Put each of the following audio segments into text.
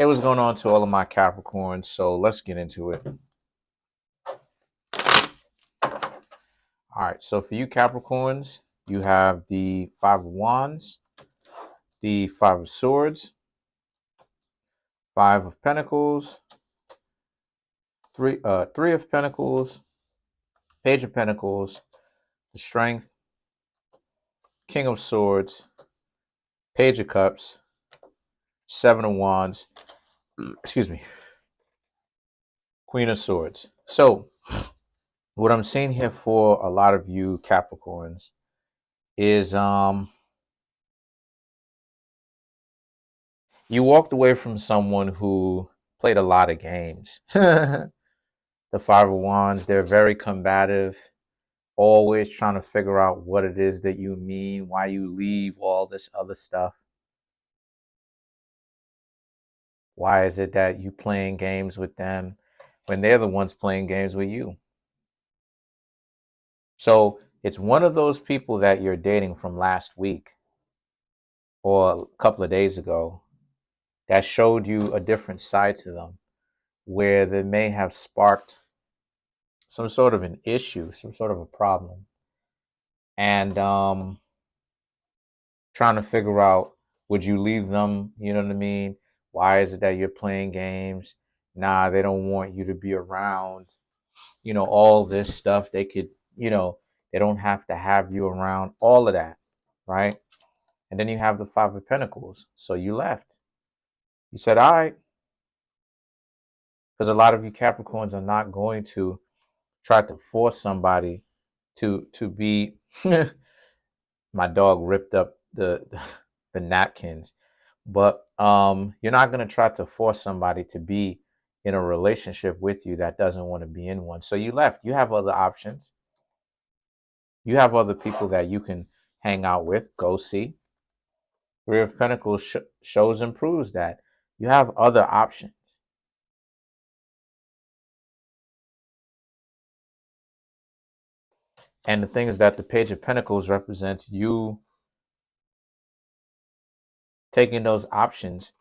Hey, what's going on to all of my Capricorns? So let's get into it. All right, so for you Capricorns, you have the Five of Wands, the Five of Swords, Five of Pentacles, Three of Pentacles, Page of Pentacles, the Strength, King of Swords, Page of Cups, Seven of Wands, excuse me, Queen of Swords. So what I'm seeing here for a lot of you Capricorns is you walked away from someone who played a lot of games. The Five of Wands, they're very combative, always trying to figure out what it is that you mean, why you leave, all this other stuff. Why is it that you playing games with them when they're the ones playing games with you? So it's one of those people that you're dating from last week or a couple of days ago that showed you a different side to them where they may have sparked some sort of an issue, some sort of a problem, and trying to figure out, would you leave them? You know what I mean? Why is it that you're playing games? Nah, they don't want you to be around. All this stuff. They could, they don't have to have you around. All of that, right? And then you have the Five of Pentacles. So you left. You said, all right, because a lot of you Capricorns are not going to try to force somebody to be. My dog ripped up the napkins, but you're not going to try to force somebody to be in a relationship with you that doesn't want to be in one. So you left. You have other options. You have other people that you can hang out with, go see. Three of Pentacles shows and proves that you have other options. And the thing is that the Page of Pentacles represents you taking those options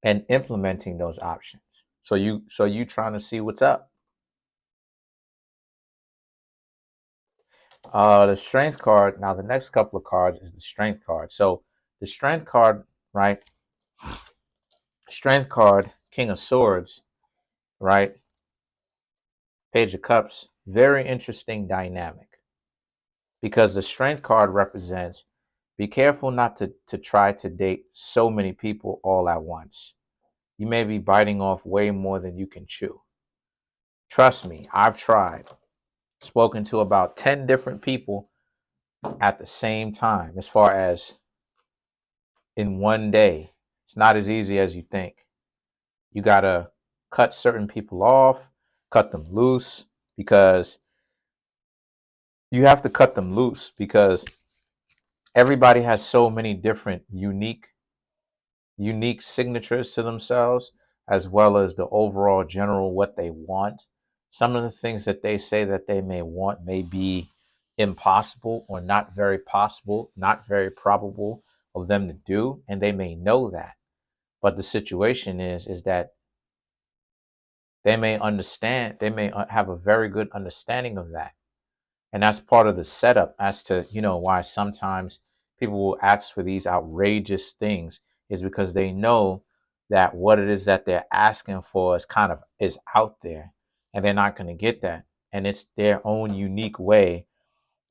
and implementing those options. So you trying to see what's up. The Strength card. Now the next couple of cards is the Strength card. So the Strength card, right? Strength card, King of Swords, right? Page of Cups. Very interesting dynamic because the Strength card represents, be careful not to try to date so many people all at once. You may be biting off way more than you can chew. Trust me, I've tried. Spoken to about 10 different people at the same time, as far as in one day. It's not as easy as you think. You got to cut certain people off, cut them loose, because you have to cut them loose because everybody has so many different unique signatures to themselves, as well as the overall general what they want. Some of the things that they say that they may want may be impossible or not very possible, not very probable of them to do, and they may know that. But the situation is that they may understand, they may have a very good understanding of that. And that's part of the setup as to, why sometimes people will ask for these outrageous things, is because they know that what it is that they're asking for is out there, and they're not going to get that. And it's their own unique way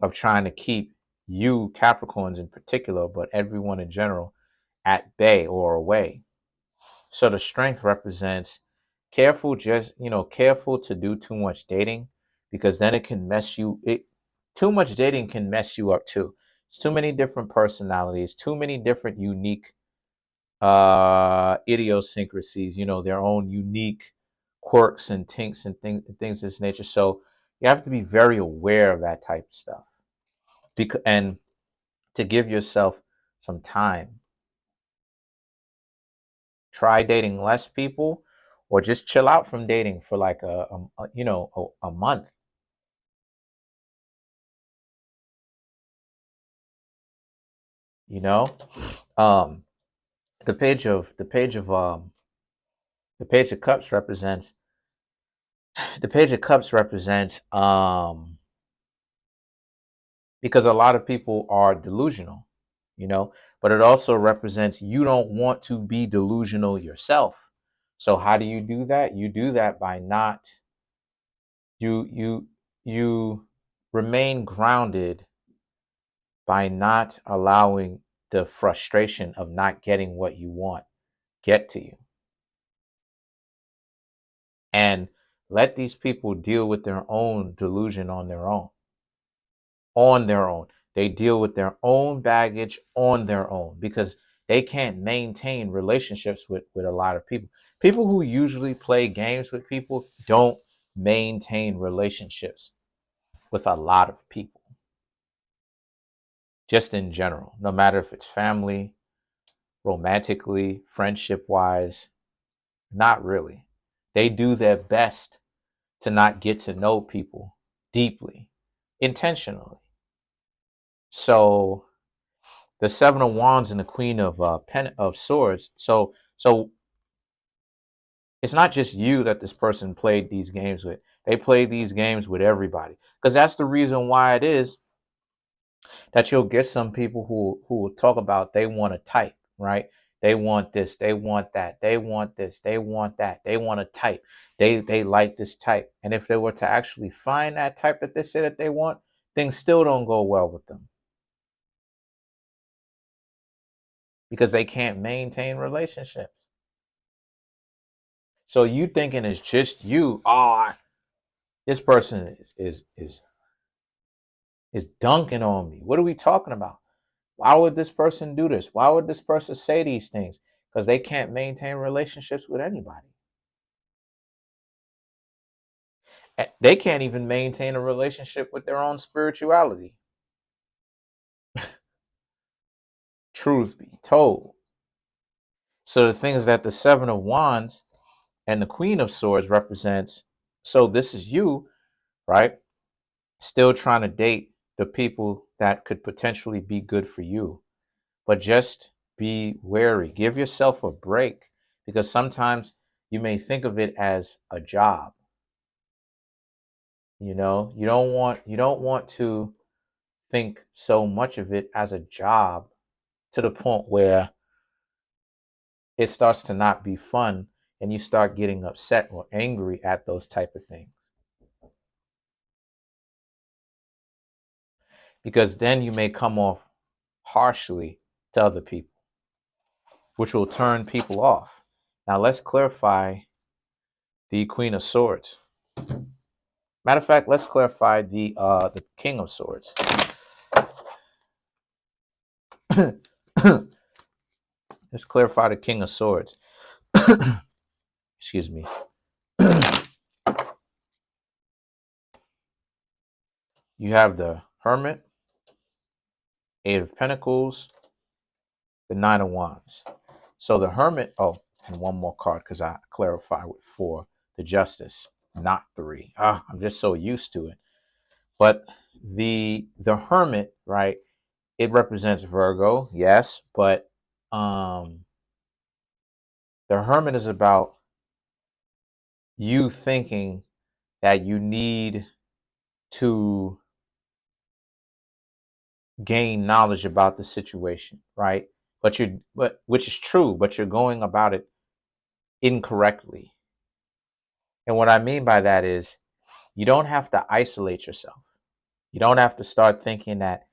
of trying to keep you Capricorns in particular, but everyone in general, at bay or away. So the Strength represents careful to do too much dating, because then it can mess you it too much dating can mess you up too. It's too many different personalities, too many different unique idiosyncrasies, their own unique quirks and tinks and things of this nature. So you have to be very aware of that type of stuff. And to give yourself some time, try dating less people, or just chill out from dating for like a month. you know um the page of The Page of Cups represents because a lot of people are delusional, you know, but it also represents you don't want to be delusional yourself. So how do you do that? You do that by not you remain grounded by not allowing the frustration of not getting what you want get to you. And let these people deal with their own delusion on their own. On their own. They deal with their own baggage on their own because they can't maintain relationships with a lot of people. People who usually play games with people don't maintain relationships with a lot of people, just in general, no matter if it's family, romantically, friendship wise, not really. They do their best to not get to know people deeply, intentionally. So the Seven of Wands and the Queen of of Swords. So it's not just you that this person played these games with. They play these games with everybody because that's the reason why it is that you'll get some people who will talk about they want to type, right? They want this, they want that, they want this, they want that, they want to type. They like this type. And if they were to actually find that type that they say that they want, things still don't go well with them because they can't maintain relationships. So you thinking it's just you. Oh, this person is dunking on me. What are we talking about? Why would this person do this? Why would this person say these things? Because they can't maintain relationships with anybody. They can't even maintain a relationship with their own spirituality. Truth be told. So the things that the Seven of Wands and the Queen of Swords represents. So this is you, right? Still trying to date the people that could potentially be good for you. But just be wary. Give yourself a break because sometimes you may think of it as a job. You know, you don't want to think so much of it as a job to the point where it starts to not be fun and you start getting upset or angry at those type of things. Because then you may come off harshly to other people, which will turn people off. Now let's clarify the Queen of Swords. Matter of fact, let's clarify the King of Swords. Let's clarify the King of Swords. Excuse me. You have the Hermit, Eight of Pentacles, the Nine of Wands. So the Hermit, oh, and one more card because I clarify with four, the Justice, not three. I'm just so used to it. But the Hermit, right? It represents Virgo, yes, but the Hermit is about you thinking that you need to gain knowledge about the situation, right? But which is true, but you're going about it incorrectly. And what I mean by that is you don't have to isolate yourself. You don't have to start thinking that,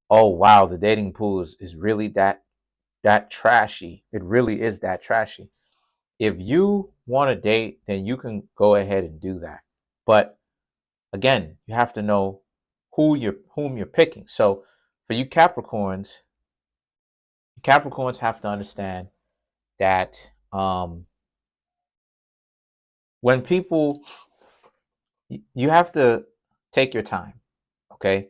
oh wow, the dating pool is really that trashy. It really is that trashy. If you want to date, then you can go ahead and do that. But again, you have to know whom you're picking. So for you Capricorns have to understand that when people, you have to take your time, okay?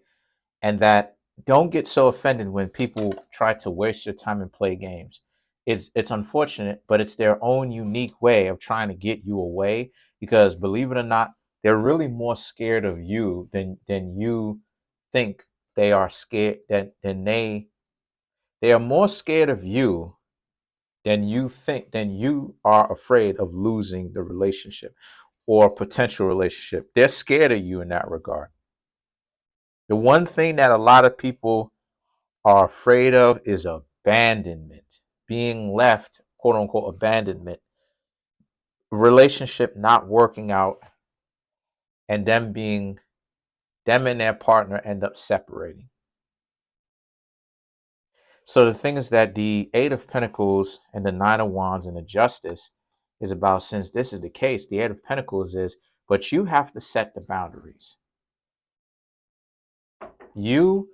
And that don't get so offended when people try to waste your time and play games. It's unfortunate, but it's their own unique way of trying to get you away because believe it or not, they're really more scared of you than you think they are scared than they are more scared of you then you are afraid of losing the relationship or potential relationship. They're scared of you in that regard. The one thing that a lot of people are afraid of is abandonment, being left, quote unquote, abandonment, relationship not working out, and them and their partner end up separating. So the thing is that the Eight of Pentacles and the Nine of Wands and the Justice is about, since this is the case, the Eight of Pentacles is, but you have to set the boundaries. You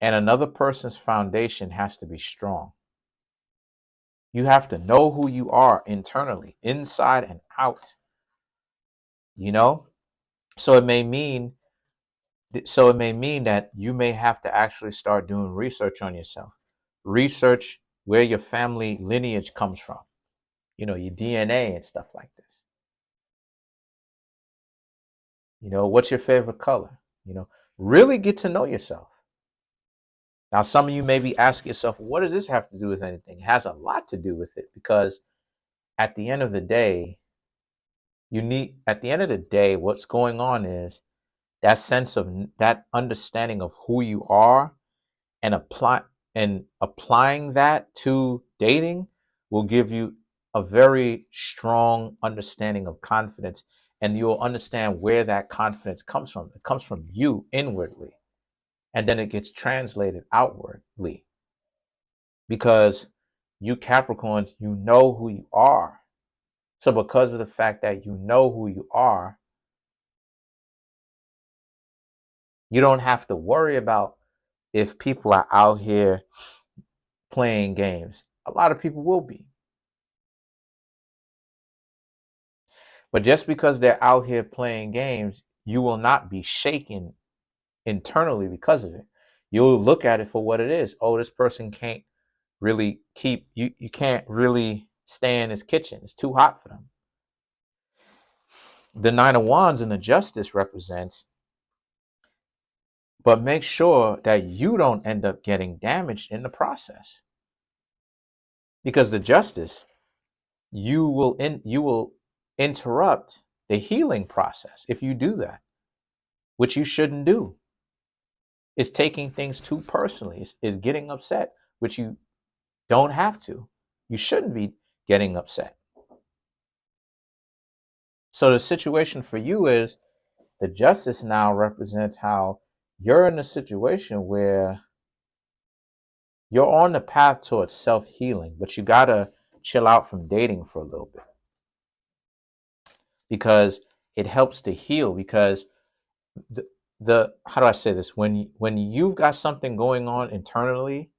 and another person's foundation has to be strong. You have to know who you are internally, inside and out, you know? So it may mean that you may have to actually start doing research on yourself. Research where your family lineage comes from, your DNA and stuff like this. What's your favorite color? Really get to know yourself. Now, some of you may be asking yourself, what does this have to do with anything? It has a lot to do with it, because at the end of the day, what's going on is that sense of that understanding of who you are, and applying that to dating will give you a very strong understanding of confidence, and you'll understand where that confidence comes from. It comes from you inwardly, and then it gets translated outwardly, because you Capricorns, you know who you are. So because of the fact that you know who you are, you don't have to worry about if people are out here playing games. A lot of people will be. But just because they're out here playing games, you will not be shaken internally because of it. You'll look at it for what it is. Oh, this person can't really you can't really stay in his kitchen. It's too hot for them. The Nine of Wands and the Justice represents, but make sure that you don't end up getting damaged in the process. Because the Justice, you will interrupt the healing process if you do that, which you shouldn't do. Is taking things too personally, is getting upset, which you don't have to. You shouldn't be getting upset. So the situation for you is, the Justice now represents how you're in a situation where you're on the path towards self-healing, but you gotta chill out from dating for a little bit, because it helps to heal. Because the how do I say this, when you've got something going on internally,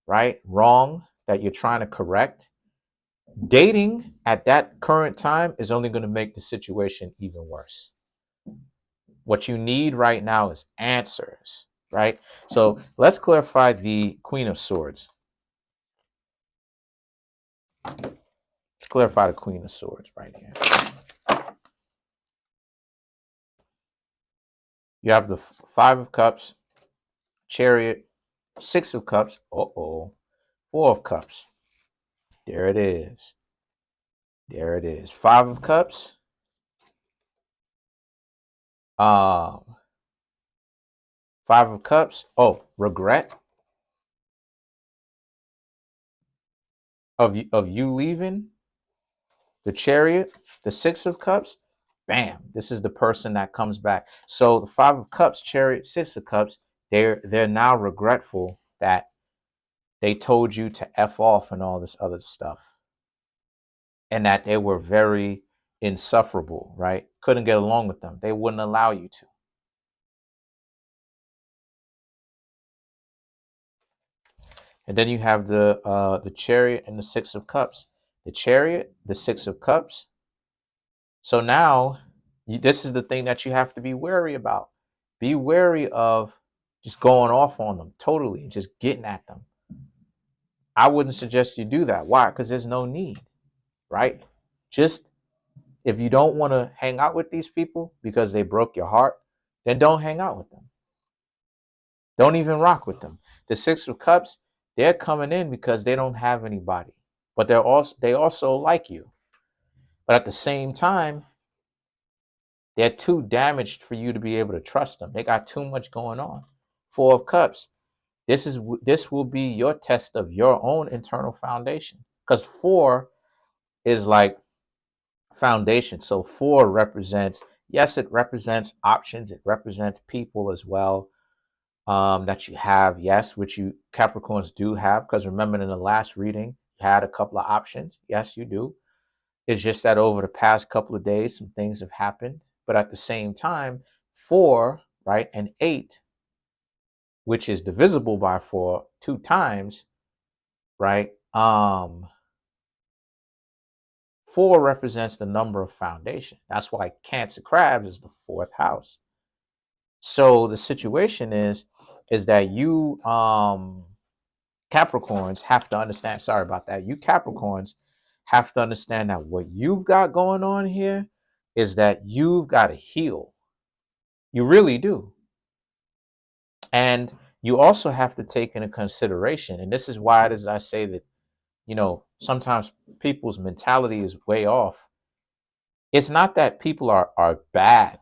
right, wrong, that you're trying to correct, dating at that current time is only going to make the situation even worse. What you need right now is answers, right? So let's clarify the Queen of Swords. Let's clarify the Queen of Swords right here. You have the Five of Cups, Chariot, Six of Cups, Four of Cups. There it is. There it is. Five of Cups. Five of Cups. Oh, regret of you leaving. The Chariot, the Six of Cups. Bam! This is the person that comes back. So the Five of Cups, Chariot, Six of Cups. They're now regretful that they told you to F off and all this other stuff, and that they were very insufferable, right? Couldn't get along with them. They wouldn't allow you to. And then you have the Chariot and the Six of Cups. The Chariot, the Six of Cups. So now, this is the thing that you have to be wary about. Be wary of just going off on them totally, just getting at them. I wouldn't suggest you do that. Why? Because there's no need, right? Just, if you don't want to hang out with these people because they broke your heart, then don't hang out with them. Don't even rock with them. The Six of Cups, they're coming in because they don't have anybody. but they also like you. But at the same time, they're too damaged for you to be able to trust them. They got too much going on. Four of Cups. This will be your test of your own internal foundation. Because four is like foundation. So four represents, yes, it represents options. It represents people as well, that you have, yes, which you Capricorns do have. Because remember, in the last reading, you had a couple of options. Yes, you do. It's just that over the past couple of days, some things have happened. But at the same time, four, right, and eight, which is divisible by four two times, right? Four represents the number of foundation. That's why Cancer Crabs is the fourth house. So the situation is that you Capricorns have to understand. Sorry about that. You Capricorns have to understand that what you've got going on here is that you've got to heal. You really do. And you also have to take into consideration, and this is why it is I say that, sometimes people's mentality is way off. It's not that people are bad.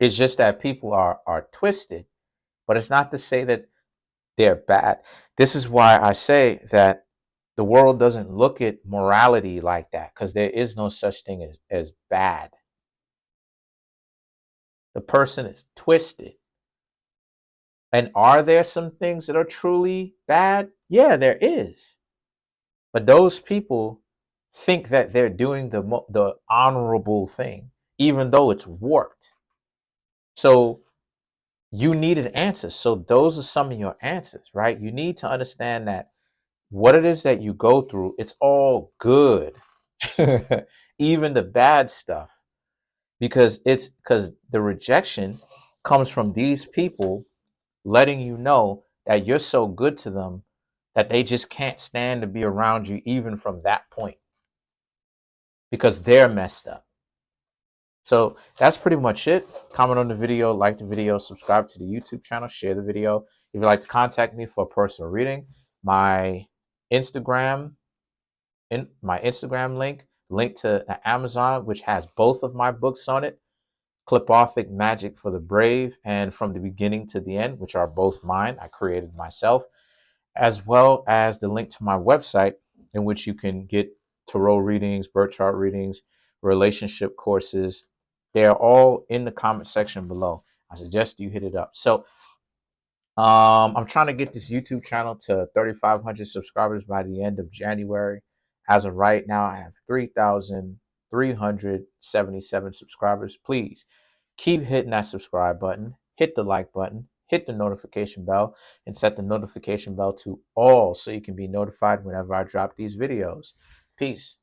It's just that people are twisted. But it's not to say that they're bad. This is why I say that the world doesn't look at morality like that, because there is no such thing as bad. The person is twisted. And are there some things that are truly bad? Yeah, there is. But those people think that they're doing the honorable thing, even though it's warped. So you needed answers. So those are some of your answers, right? You need to understand that what it is that you go through, it's all good. Even the bad stuff. Because the rejection comes from these people letting you know that you're so good to them that they just can't stand to be around you, even from that point, because they're messed up. So that's pretty much it. Comment on the video, like the video, subscribe to the YouTube channel, share the video. If you'd like to contact me for a personal reading, my Instagram link to the Amazon, which has both of my books on it, Clipothic Magic for the Brave and From the Beginning to the End, which are both mine. I created myself, as well as the link to my website, in which you can get tarot readings, birth chart readings, relationship courses. They are all in the comment section below. I suggest you hit it up. So I'm trying to get this YouTube channel to 3,500 subscribers by the end of January. As of right now, I have 3,377 subscribers. Please keep hitting that subscribe button, hit the like button, hit the notification bell, and set the notification bell to all so you can be notified whenever I drop these videos. Peace.